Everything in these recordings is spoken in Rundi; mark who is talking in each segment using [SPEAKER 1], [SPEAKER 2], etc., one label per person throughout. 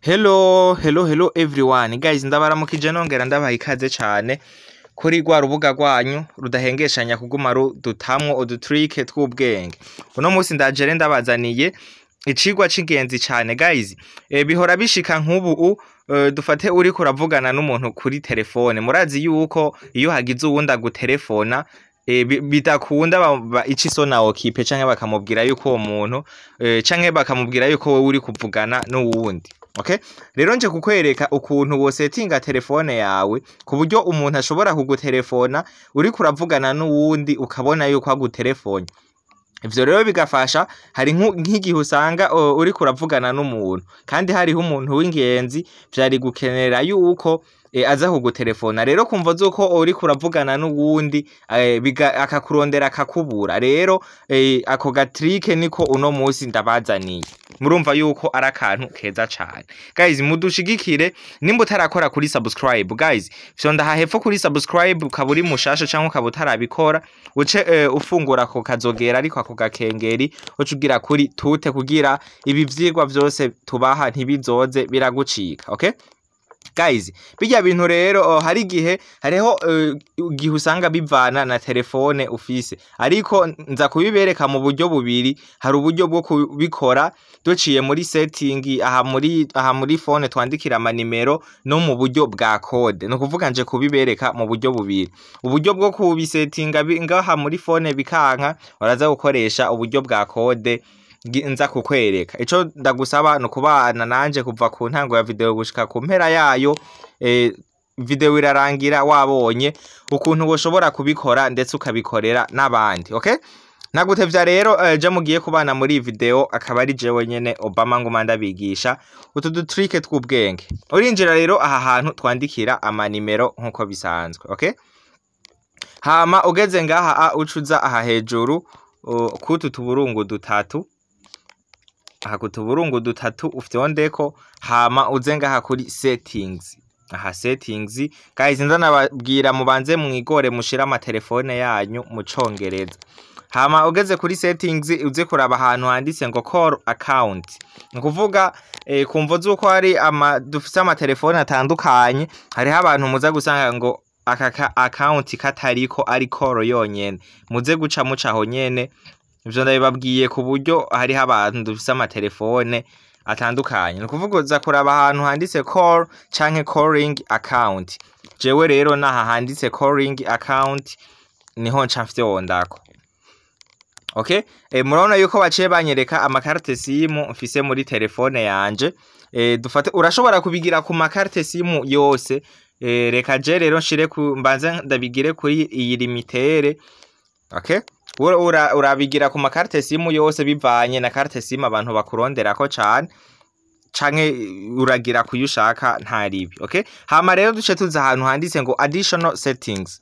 [SPEAKER 1] Hello everyone guys, ndabaramukije nongera ndabaha ikaze cyane kuri rwa rubuga rwanyu rudahengeshanya kuguma dutamwo udutrike tw'ubwenge. Uno munsi ndajere ndabazaniye icigwa c'ingenzi cyane guys. Bihora bishika nk'ubu dufate uri kuravugana n'umuntu kuri telefone, murazi yuko iyo hagize uwundi agutelefona bidakunda ici nawo kipe canke bakamubwira yuko uwo muntu canke bakamubwira yuko wewe uri kuvugana n'uwundi. Okay, rero nje kukwereka ukuntu wo settinga telefone yawe ku buryo umuntu ashobora kugutelefona uri kuravugana n'uwundi ukabona yuko agutelefone. Ivyo rero bigafasha, hari nk'igihe usanga uri kuravugana n'umuntu kandi hariho umuntu w'ingenzi vyari gukenera yuko aza kugutelefona. Rero kumva zuko uri kuravugana n'uwundi akakurondera akakubura. Rero ako gatrike niko uno munsi ndabazaniye. Murumva yuko ari akantu keza cyane guys. Mudushigikire nimba utarakora kuri subscribe guys, fyonda hahepfo kuri subscribe ukaburi mushasha canke ukabutarabikora uce ufungura ko kazogera ariko ako gakengeri ucugira kuri tute kugira ibi vyigwa vyose tubaha ntibizoze biragucika. Okay guys, bijya bintu rero hari gihe hariho gihe usanga bivana na telefone ufise, ariko nza kubibereka mu buryo bubiri. Hari uburyo bwo kubikora duciye muri setting aha muri phone twandikira amanimero, no mu buryo bwa code. No kuvuga nje kubibereka mu buryo bubiri. Uburyo bwo kubisettinga ngaha muri phone bikanka, waraza gukoresha uburyo bwa code nza kukwereka. Ico ndagusaba no kubana nanje kuva ku ntango ya video gushika ku mpera yayo. Video irarangira wabonye ukuntu woshobora kubikora ndetse ukabikorera n'abandi. Okay, nagutevya rero je mugiye kubana muri video akaba ari jewe nyene Obama nguma ndabigisha utu dutrike tw'ubwenge. Urinjira rero aha hantu twandikira amanimero nkuko bisanzwe. Okay, hama ugeze ngaha ucuza aha hejuru kutu tuburungu dutatu. Aha kutuburungu dutatu ufyondeko, hama uze ngaha kuri settings. Aha settings guys, ndanababwira mubanze mwigore mushira amatelefone yanyu mu Congereza. Hama ugeze kuri settings uze kuraba ahantu handitse ngo call account. Nukuvuga kumvo zuko hari dufise amatelefone atandukanye, hariho abantu muza gusanga ngo aka account katariko ari call yonyene, muze guca mucaho nyene. Ivyo ndabibabwiye ku buryo hariho abantu dufise amatelefone atandukanye. Nukuvuga uza kuraba ahantu handitse call canke calling account. Jewe rero naha handitse calling account niho nca mfyondako. Okay, murabona yuko baciye banyereka amakarte simu mfise muri telefone yanje. Dufate urashobora kubigira ku makarte simu yose. Reka je rero nshire mbanze ndabigire kuri iyi limitere. Okay, urabigira ku makarte simu yose bivanye na carte simu abantu bakuronderako cane, canke uragira kuyushaka ntaribi. Okay, hama rero duce tuza ahantu handitse ngo additional settings,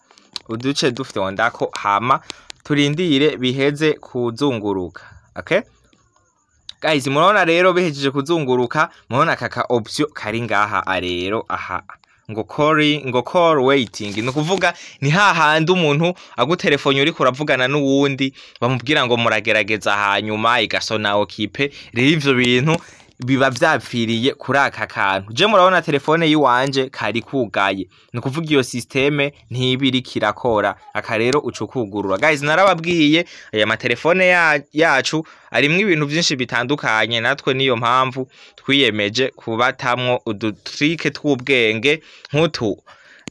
[SPEAKER 1] uduce dufyondako hama turindire biheze kuzunguruka. Okay guys, murabona rero bihejeje kuzunguruka, murabona kaka option kari ngaha rero aha ngo call waiting. Nukuvuga ni hahandi umuntu agutelefone uri kuravugana n'uwundi bamubwira ngo muragerageza hanyuma igasona okipe. Rero ivyo bintu biba vyapfiriye kuri aka kantu. Je murabona telefone yiwanje kari kugaye, nukuvuga iyo systeme ntibiri kirakora. Aka rero ucukugurura guys, narababwiye aya matelefone yacu arimwe ibintu byinshi bitandukanye, natwe niyo mpamvu twiyemeje kubatamwo udutrike tw'ubwenge nk'utu.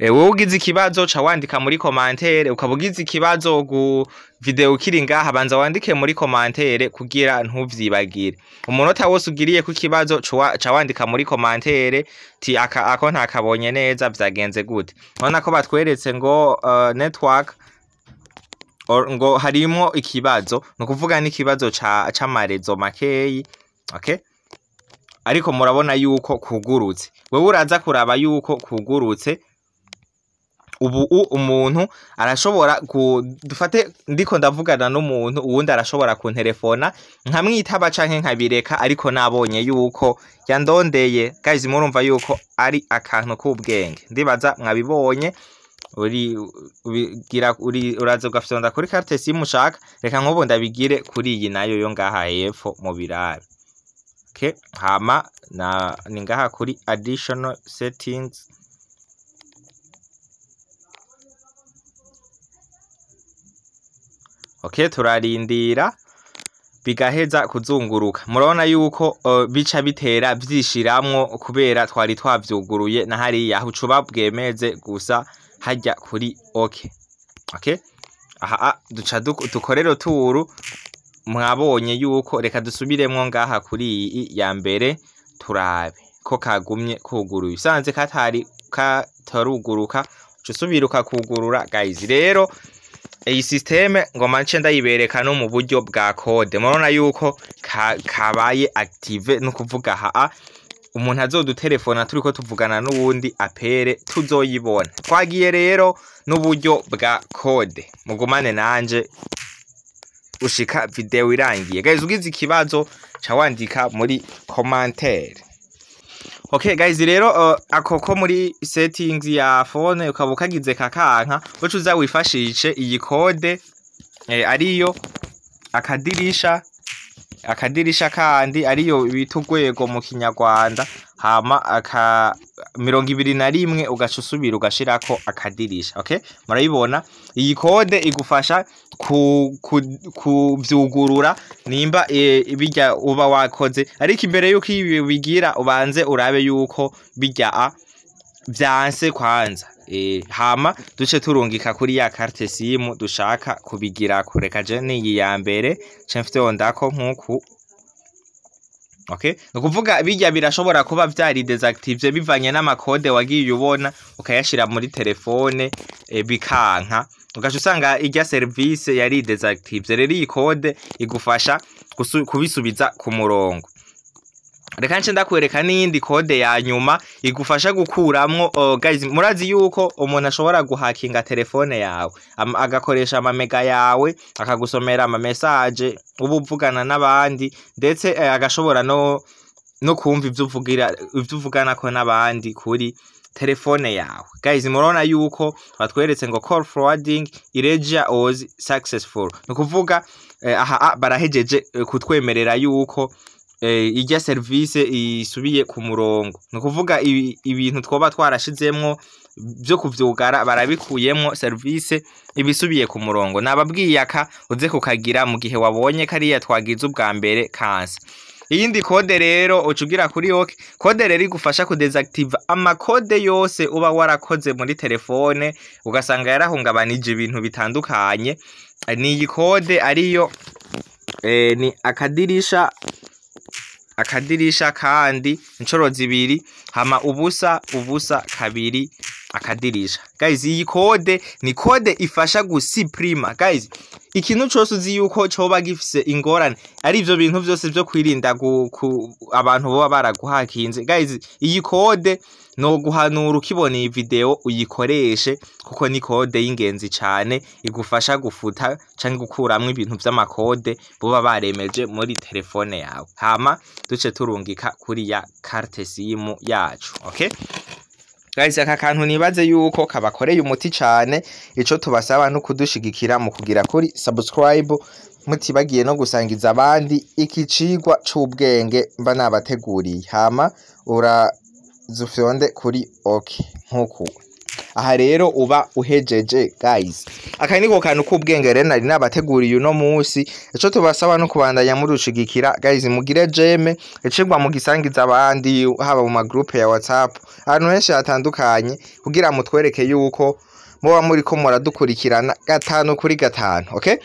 [SPEAKER 1] Wowe ugize ikibazo ca wandika muri commentaire, ukabugize ikibazo ku video kiri ngaha banza wandike muri commentaire kugira ntuvyibagire. Umunota wose ugiriye ku kibazo ca wandika muri commentaire ti ako ntakabonye neza vyagenze gute. Urabona ko batweretse ngo network ngo harimo ikibazo, nukuvuga n'ikibazo c'amarezo makeyi. Okay, ariko murabona yuko kugurutse. Wewe uraza kuraba yuko kugurutse. Ubu umuntu arashobora dufate ndiko ndavugana n'umuntu uwundi arashobora kuntelefona nkamwitaba canke nkabireka, ariko nabonye yuko yandondeye. Guys, murumva yuko ari akantu k'ubwenge. Ndibaza mwabibonye. Uraza ugafyonda kuri carte simu ushaka. Reka nkobo ndabigire kuri iyi nayo yo ngaha hepfo mu birabe. okay, hama ni ngaha kuri additional settings. Okay, turarindira bigaheza kuzunguruka. Murabona yuko bica bitera vyishiramwo kubera twari twavyuguruye na hariya aho ucuba bwemeze gusa hajya kuri okay. Okay, aha duca dukorero turu. Mwabonye yuko reka dusubiremwo ngaha kuri iyi ya mbere turabe ko kagumye kuguruye. Usanze kataruguruka usubiruka kugurura guys. Rero iyi systeme ngoma nce ndayibereka no mu buryo bwa code. Murabona yuko kabaye active no kuvuga aha umuntu azodutelefona turiko tuvugana n'uwundi apere tuzoyibona. Twagiye rero n'uburyo bwa code. Mugumane nanje ushika video irangiye. Guys, ugize ikibazo ca wandika muri commentaire. Okay guys, rero akoko muri settings ya phone ukabuka gize kakanka uco uza wifashishe iyi code ariyo akadirisha kandi ariyo bita urwego mu Kinyarwanda, hama 21 ugaca usubira ugashirako akadirisha. Okay, murayibona iyi code igufasha kuvyugurura nimba bijya uba wakoze, ariko imbere yuko ibi bigira ubanze urabe yuko bijya vyanse kwanza. Hama duce turungika kuri ya carte SIM dushaka kubigira kureka je ni ya mbere cemfite ondako nkuku. Okay, nukuvuga bijya birashobora kuba vyari desactive bivanye n'amakode wagiye ubona ukayashira muri telefone bikanka ugaca usanga irya service yari desactive. Rero iyi code igufasha kubisubiza ku murongo. Reka nce ndakwereka n'iyindi code ya nyuma igufasha gukuramwo. Guys, murazi yuko umuntu ashobora guhakinga telefone yawe agakoresha amamega yawe akagusomera ama message ubu uvugana n'abandi, ndetse agashobora no kumva ivyo uvugana ko n'abandi kuri telefone yawe. Guys, murabona yuko batweretse ngo call forwarding Iregia was successful. Nukuvuga aha barahejeje kutwemerera yuko ijya service isubiye ku murongo. Nukuvuga ibintu twoba twarashizemwo byo kuvyugara barabikuyemwo, service ibisubiye ku murongo. Nababwiye aka uze kukagira mu gihe wabonye kariya twagize ubwa mbere kanse. Iyindi code rero ucugira kuri okay. Code rero igufasha kudesactive amakode yose uba warakoze muri telefone ugasanga yarahungabanije ibintu bitandukanye. Ni iyi code ariyo ni akadirisha kandi inshuro zibiri hama ubusa kabiri akadirisha. Guys, iyi code ni code ifasha gusiprima. Guys, ikintu cyose uzi yuko coba gifise ingorane ari ivyo bintu vyose vyo kwirinda abantu boba baraguhakinze. Guys, iyi code no guhanura ukibona iyi video uyikoreshe kuko ni code y'ingenzi cyane igufasha gufuta canke gukuramwe ibintu vy'amakode boba baremeje muri telefone yawe. Hama duce turungika kuri ya carte SIM yacu. Okay guys, aka kantu nibaze yuko kabakoreye umuti cyane. Ico tubasaba no kudushigikira mu kugira kuri subscribe, mutibagiye no gusangiza abandi ikicigwa c'ubwenge mba nabateguriye. Hama urazufyonde kuri okay nkuko aha rero uba uhejeje. Guys, aka niko kantu k'ubwenge rero nari nabateguriye uno munsi. Ico tubasaba no kubandanya murushigikira. Guys, mugire jeme icigwa mugisangiza abandi haba mu groupe ya WhatsApp ahantu henshi hatandukanye kugira mutwereke yuko muba muri ko muradukurikirana 5 kuri 5. Okay,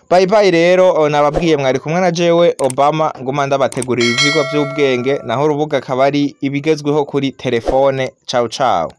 [SPEAKER 1] bye bye. Rero nababwiye mwari kumwe na jewe Obama nguma ndabategurira ivyigwa by'ubwenge, naho urubuga kabari ibigezweho kuri telefone. Ciao ciao.